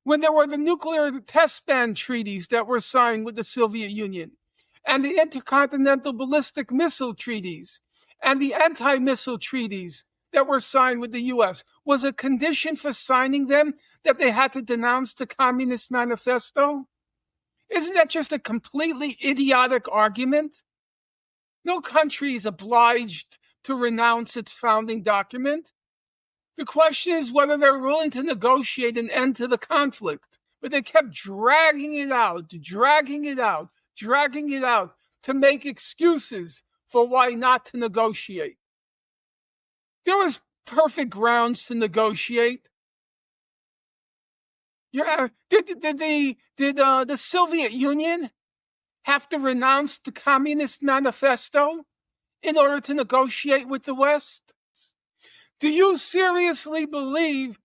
when there were the nuclear test ban treaties that were signed with the Soviet Union, and the intercontinental ballistic missile treaties, and the anti-missile treaties that were signed with the US, was a condition for signing them that they had to denounce the Communist Manifesto? Isn't that just a completely idiotic argument? No country is obliged to renounce its founding document. The question is whether they're willing to negotiate an end to the conflict. But they kept dragging it out to make excuses for why not to negotiate. There was perfect grounds to negotiate. Did the Soviet Union have to renounce the Communist Manifesto in order to negotiate with the West? Do you seriously believe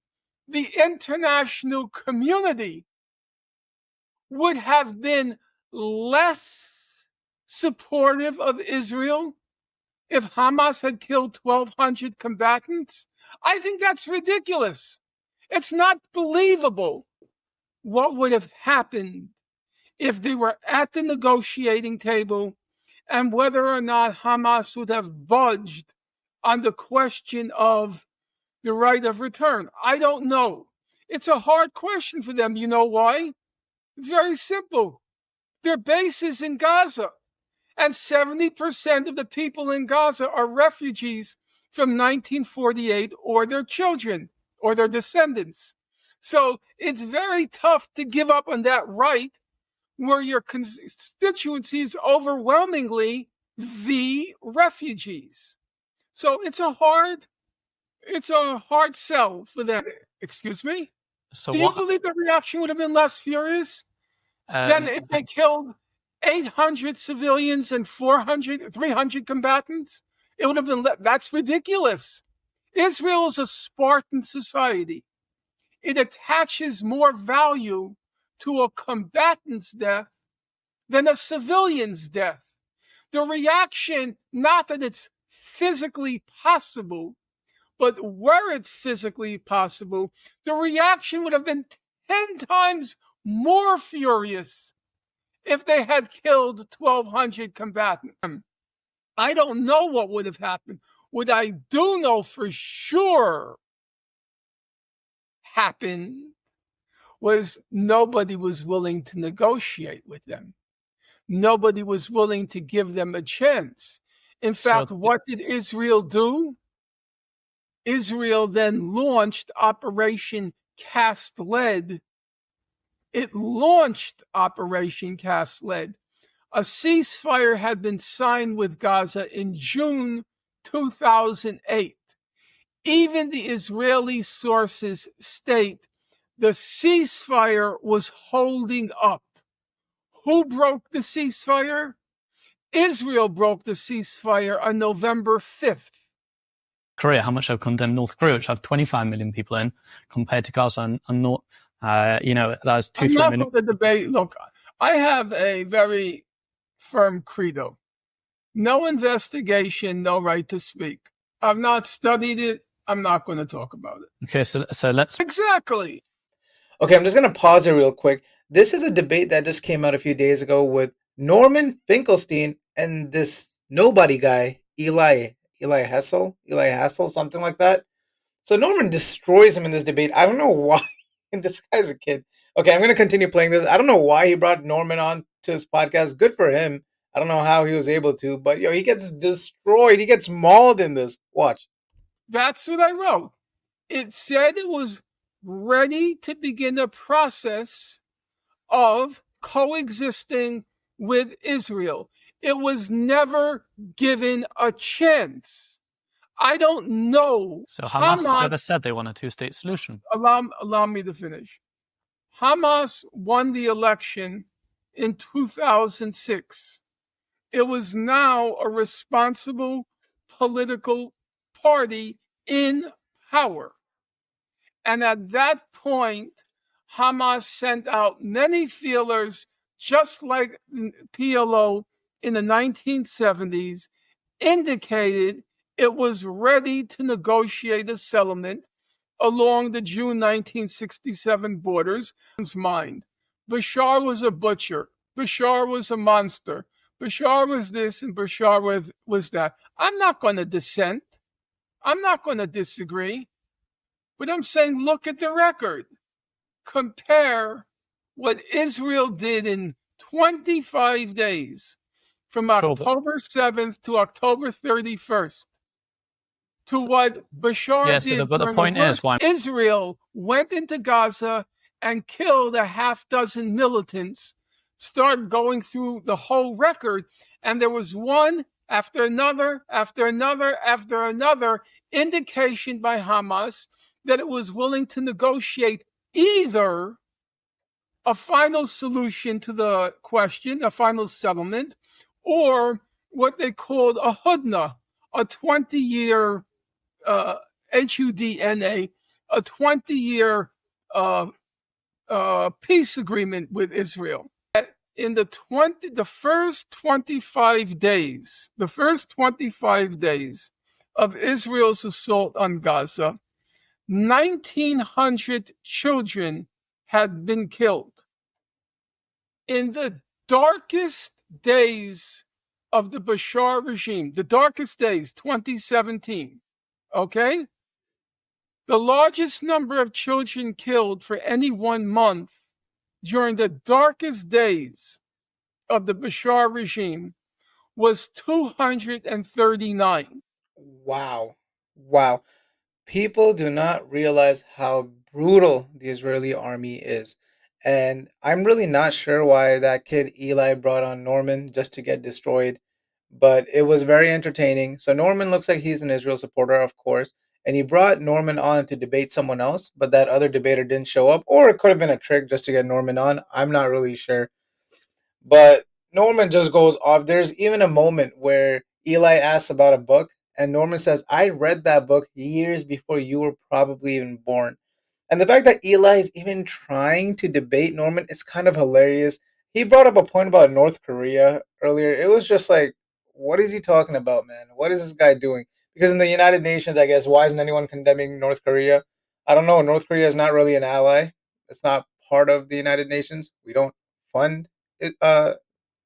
the international community would have been less supportive of Israel if Hamas had killed 1,200 combatants? I think that's ridiculous. It's not believable what would have happened if they were at the negotiating table and whether or not Hamas would have budged on the question of the right of return. I don't know. It's a hard question for them. You know why? It's very simple. Their base is in Gaza, and 70% of the people in Gaza are refugees from 1948 or their children or their descendants. So it's very tough to give up on that right where your constituency is overwhelmingly the refugees. So it's a hard sell for them. Excuse me? So Do you believe the reaction would have been less furious than if they killed 800 civilians and 300 combatants? It would have been, that's ridiculous. Israel is a Spartan society. It attaches more value to a combatant's death than a civilian's death. The reaction, not that it's physically possible, but were it physically possible, the reaction would have been 10 times more furious if they had killed 1,200 combatants. I don't know what would have happened. What I do know for sure happened was nobody was willing to negotiate with them. Nobody was willing to give them a chance. In fact, what did Israel do? Israel then launched Operation Cast Lead. It launched Operation Cast Lead. A ceasefire had been signed with Gaza in June 2008. Even the Israeli sources state the ceasefire was holding up. Who broke the ceasefire? Israel broke the ceasefire on November 5th. Korea, how much I've condemned North Korea, which have 25 million people in, compared to Gaza and North, that was 2-3 million. I'm not for the debate. Look, I have a very firm credo. No investigation, no right to speak. I've not studied it. I'm not going to talk about it. Okay, so let's... Exactly. Okay, I'm just going to pause it real quick. This is a debate that just came out a few days ago with Norman Finkelstein and this nobody guy, Eli Hassel, something like that. So Norman destroys him in this debate. I don't know why. This guy's a kid. Okay, I'm going to continue playing this. I don't know why he brought Norman on to his podcast. Good for him. I don't know how he was able to, but he gets destroyed. He gets mauled in this. Watch. That's what I wrote. It said it was ready to begin a process of coexisting with Israel. It was never given a chance. I don't know. So Hamas never said they want a two-state solution. Allow me to finish. Hamas won the election in 2006. It was now a responsible political party in power. And at that point, Hamas sent out many feelers, just like PLO in the 1970s, indicated it was ready to negotiate a settlement along the June 1967 borders. Mind. Bashar was a butcher. Bashar was a monster. Bashar was this and Bashar was that. I'm not going to dissent. I'm not going to disagree. But I'm saying look at the record. Compare what Israel did in 25 days from Sure, but October 7th to October 31st to what Bashar yeah. So did but the during the point is worst. why Israel went into Gaza and killed a half dozen militants, started going through the whole record, and there was one after another, after another, after another indication by Hamas that it was willing to negotiate either a final solution to the question, a final settlement, or what they called a hudna, a 20-year HUDNA, a 20-year peace agreement with Israel. In the first 25 days, of Israel's assault on Gaza, 1,900 children had been killed. In the darkest days of the Bashar regime, the darkest days, 2017, okay? The largest number of children killed for any 1 month during the darkest days of the Bashar regime was 239. Wow. Wow. People do not realize how brutal the Israeli army is. And I'm really not sure why that kid Eli brought on Norman just to get destroyed. But it was very entertaining. So Norman looks like he's an Israel supporter, of course. And he brought Norman on to debate someone else, but that other debater didn't show up. Or it could have been a trick just to get Norman on. I'm not really sure. But Norman just goes off. There's even a moment where Eli asks about a book, and Norman says, I read that book years before you were probably even born. And the fact that Eli is even trying to debate Norman is kind of hilarious. He brought up a point about North Korea earlier. It was just like, what is he talking about, man? What is this guy doing? Because in the United Nations, I guess, why isn't anyone condemning North Korea? I don't know. North Korea is not really an ally. It's not part of the United Nations. We don't fund it,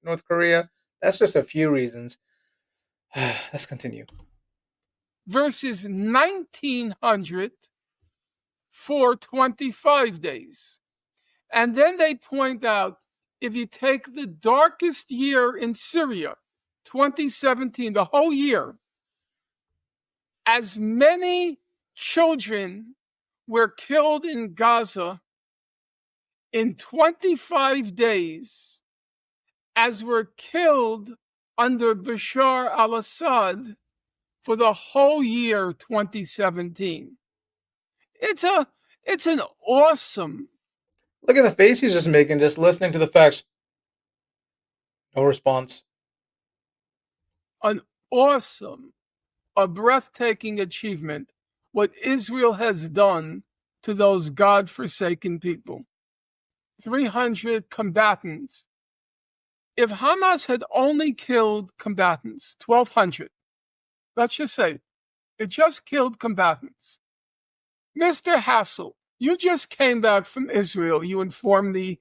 North Korea. That's just a few reasons. Let's continue. Versus 1,900 for 25 days. And then they point out if you take the darkest year in Syria, 2017, the whole year, as many children were killed in Gaza in 25 days as were killed under Bashar al Assad for the whole year 2017. It's an awesome. Look at the face he's just making, just listening to the facts. No response. An awesome, a breathtaking achievement what Israel has done to those God-forsaken people. 300 combatants. If Hamas had only killed combatants, 1,200, let's just say, it just killed combatants. Mr. Hassel, you just came back from Israel. You informed me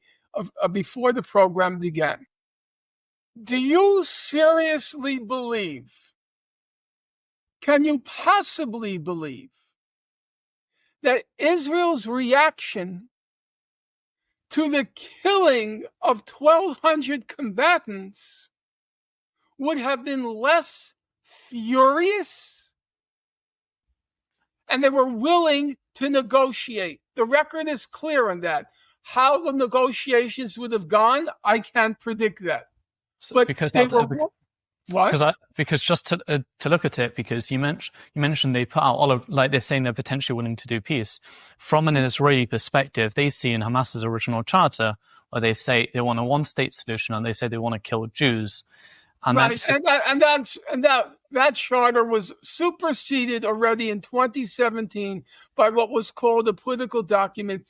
before the program began. Do you seriously believe, can you possibly believe, that Israel's reaction to the killing of 1,200 combatants would have been less furious? And they were willing to negotiate. The record is clear on that. How the negotiations would have gone, I can't predict that. So, But because they that, were what? because just to look at it, because you mentioned they put out all of, like, they're saying they're potentially willing to do peace. From an Israeli perspective, they see in Hamas's original charter where they say they want a one-state solution and they say they want to kill Jews. And right, that charter was superseded already in 2017 by what was called a political document.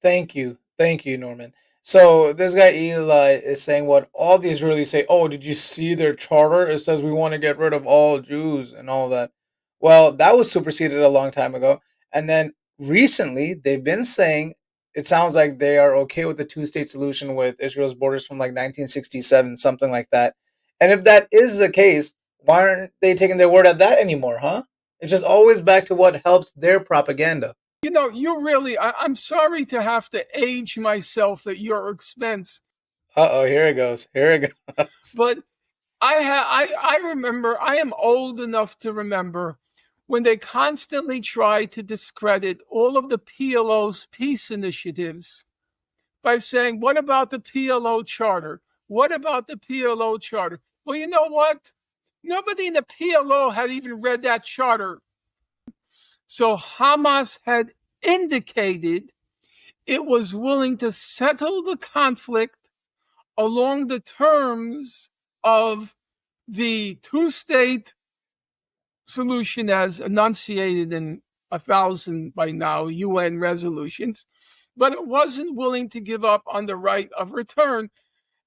Thank you. Thank you, Norman. So this guy Eli is saying what all the Israelis say, oh, did you see their charter? It says we want to get rid of all Jews and all that. Well, that was superseded a long time ago. And then recently, they've been saying it sounds like they are okay with the two-state solution with Israel's borders from like 1967, something like that. And if that is the case, why aren't they taking their word at that anymore, huh? It's just always back to what helps their propaganda. You really, I'm sorry to have to age myself at your expense, Uh-oh, here it goes. Here it goes. but I remember, I am old enough to remember when they constantly tried to discredit all of the PLO's peace initiatives by saying, what about the PLO charter? What about the PLO charter? Well, you know what? Nobody in the PLO had even read that charter. So Hamas had indicated it was willing to settle the conflict along the terms of the two-state solution as enunciated in 1,000 by now UN resolutions, but it wasn't willing to give up on the right of return.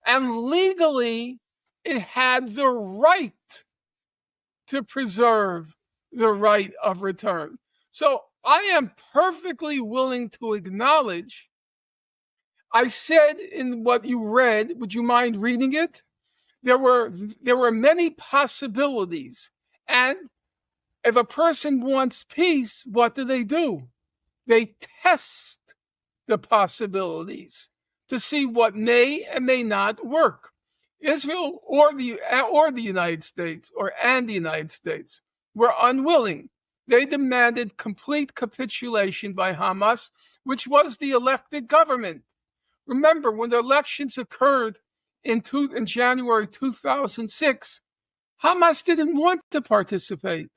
And legally, it had the right to preserve the right of return. So I am perfectly willing to acknowledge. I said in what you read, would you mind reading it? There were many possibilities. And if a person wants peace, what do? They test the possibilities to see what may and may not work. Israel or the United States and the United States were unwilling. They demanded complete capitulation by Hamas, which was the elected government. Remember, when the elections occurred in January 2006, Hamas didn't want to participate,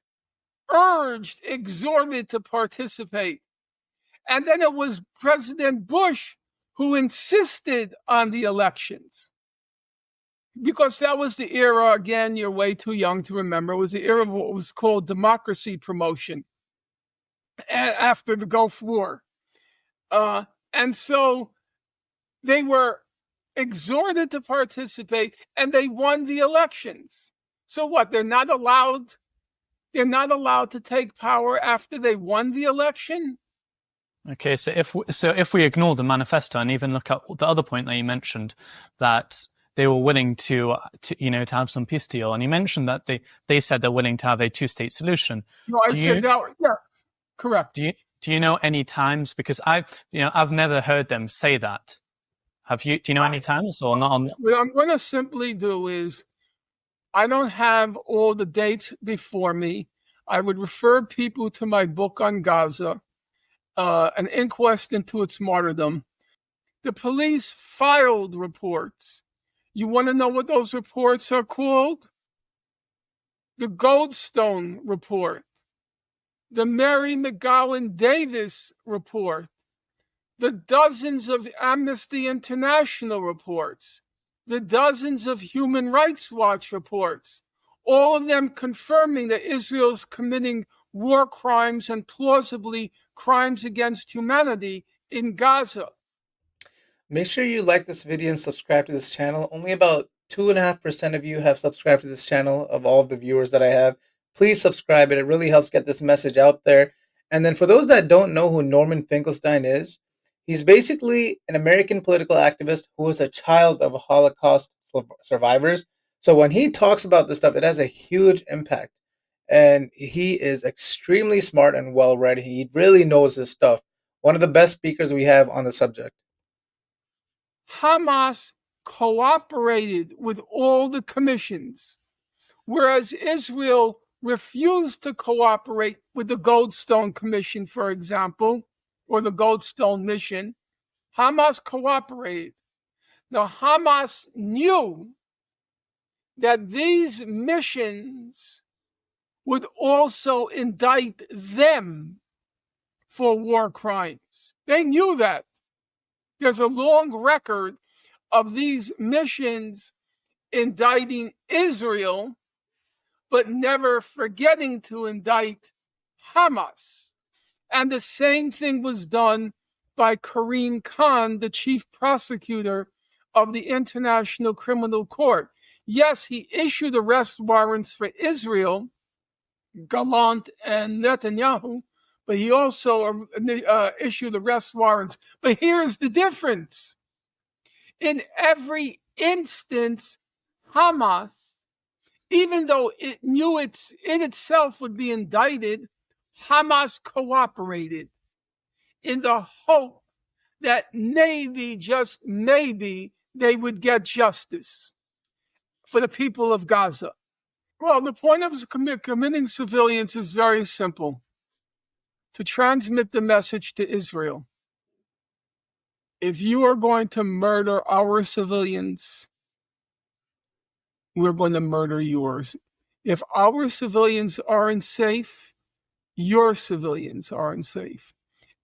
urged, exhorted to participate. And then it was President Bush who insisted on the elections. Because that was the era, again, you're way too young to remember, it was the era of what was called democracy promotion after the Gulf War. And so they were exhorted to participate and they won the elections. So what? They're not allowed to take power after they won the election? Okay, so if we ignore the manifesto and even look at the other point that you mentioned, that they were willing to have some peace deal, and you mentioned that they said they're willing to have a two-state solution. No, I said that. Yeah, correct. Do you know any times? Because I've never heard them say that. Have you? Do you know any times or not? What I'm going to simply do is, I don't have all the dates before me. I would refer people to my book on Gaza, An Inquest into Its Martyrdom. The police filed reports. You want to know what those reports are called? The Goldstone Report, the Mary McGowan Davis Report, the dozens of Amnesty International reports, the dozens of Human Rights Watch reports, all of them confirming that Israel's committing war crimes and plausibly crimes against humanity in Gaza. Make sure you like this video and subscribe to this channel. Only about 2.5% of you have subscribed to this channel of all of the viewers that I have. Please subscribe. It really helps get this message out there. And then for those that don't know who Norman Finkelstein is, he's basically an American political activist who was a child of Holocaust survivors. So when he talks about this stuff, it has a huge impact. And he is extremely smart and well-read. He really knows his stuff. One of the best speakers we have on the subject. Hamas cooperated with all the commissions, whereas Israel refused to cooperate with the Goldstone Commission, for example, or the Goldstone Mission. Hamas cooperated. Now, Hamas knew that these missions would also indict them for war crimes. They knew that. There's a long record of these missions indicting Israel, but never forgetting to indict Hamas. And the same thing was done by Karim Khan, the chief prosecutor of the International Criminal Court. Yes, he issued arrest warrants for Israel, Gallant and Netanyahu, but he also issued arrest warrants. But here's the difference. In every instance, Hamas, even though it knew it itself would be indicted, Hamas cooperated in the hope that maybe, just maybe, they would get justice for the people of Gaza. Well, the point of committing civilians is very simple: to transmit the message to Israel. If you are going to murder our civilians, we're going to murder yours. If our civilians aren't safe, your civilians aren't safe.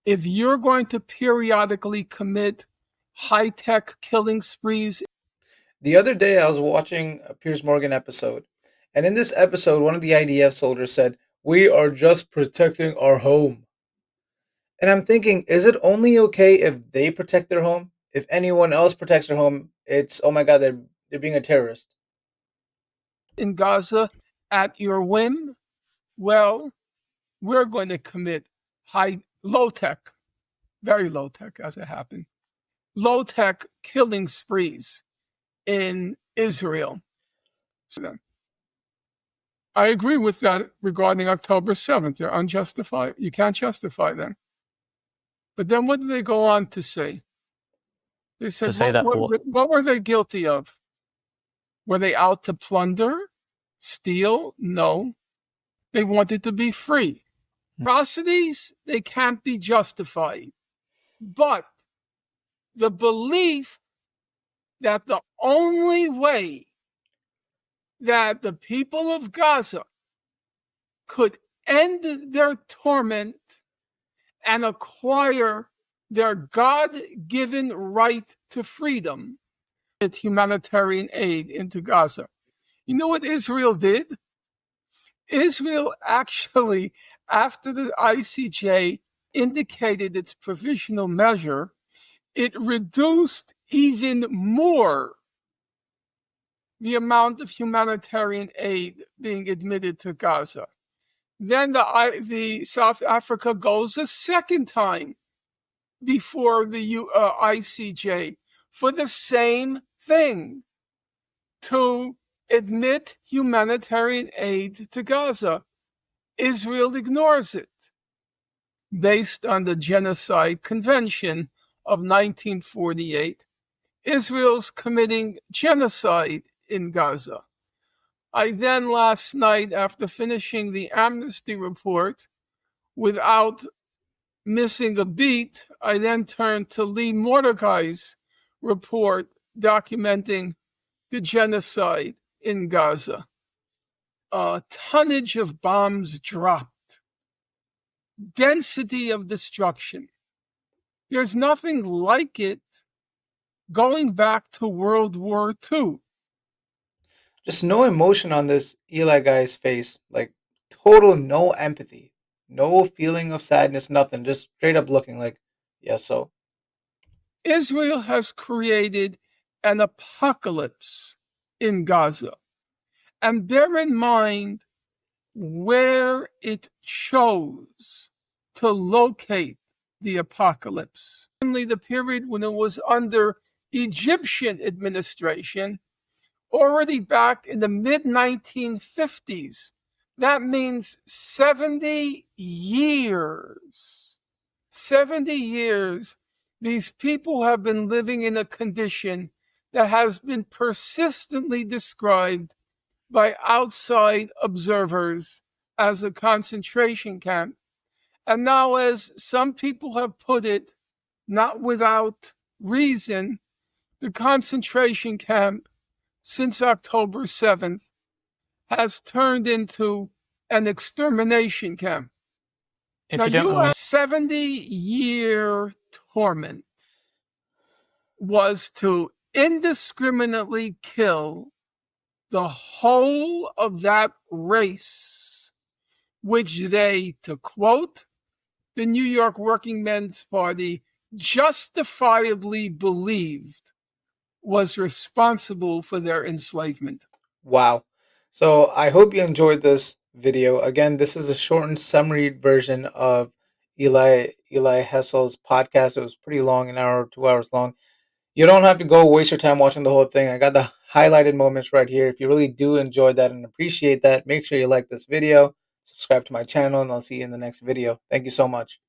If you're going to periodically commit high-tech killing sprees. The other day, I was watching a Piers Morgan episode, and in this episode, one of the IDF soldiers said, "We are just protecting our home." And I'm thinking, is it only okay if they protect their home? If anyone else protects their home, it's, oh my God, they're being a terrorist. In Gaza at your whim, well, we're going to commit low-tech, very low-tech as it happened, low-tech killing sprees in Israel. I agree with that regarding October 7th. They're unjustified. You can't justify them. But then what did they go on to say? They said, what were they guilty of? Were they out to plunder, steal? No. They wanted to be free. Atrocities, they can't be justified. But the belief that the only way that the people of Gaza could end their torment and acquire their God-given right to freedom, it's humanitarian aid into Gaza. You know what Israel did? Israel actually, after the ICJ indicated its provisional measure, it reduced even more the amount of humanitarian aid being admitted to Gaza. Then the South Africa goes a second time before the ICJ for the same thing, to admit humanitarian aid to Gaza. Israel ignores it, based on the Genocide Convention of 1948. Israel's committing genocide in Gaza. I then, last night, after finishing the Amnesty report, without missing a beat, I then turned to Lee Mordecai's report documenting the genocide in Gaza. A tonnage of bombs dropped. Density of destruction. There's nothing like it going back to World War II. Just no emotion on this Eli guy's face. Like, total no empathy. No feeling of sadness, nothing. Just straight up looking like, yeah, so. Israel has created an apocalypse in Gaza. And bear in mind where it chose to locate the apocalypse. Namely, the period when it was under Egyptian administration, already back in the mid-1950s. That means 70 years. 70 years, these people have been living in a condition that has been persistently described by outside observers as a concentration camp. And now, as some people have put it, not without reason, the concentration camp since October 7th has turned into an extermination camp. If now, you don't you mind, have 70-year torment was to indiscriminately kill the whole of that race, which they, to quote the New York Working Men's Party, justifiably believed was responsible for their enslavement. Wow. So I hope you enjoyed this video. Again, this is a shortened summary version of Eli Hassel's podcast. It was pretty long, an hour, 2 hours long. You don't have to go waste your time watching the whole thing. I got the highlighted moments right here. If you really do enjoy that and appreciate that, make sure you like this video, subscribe to my channel, and I'll see you in the next video. Thank you so much.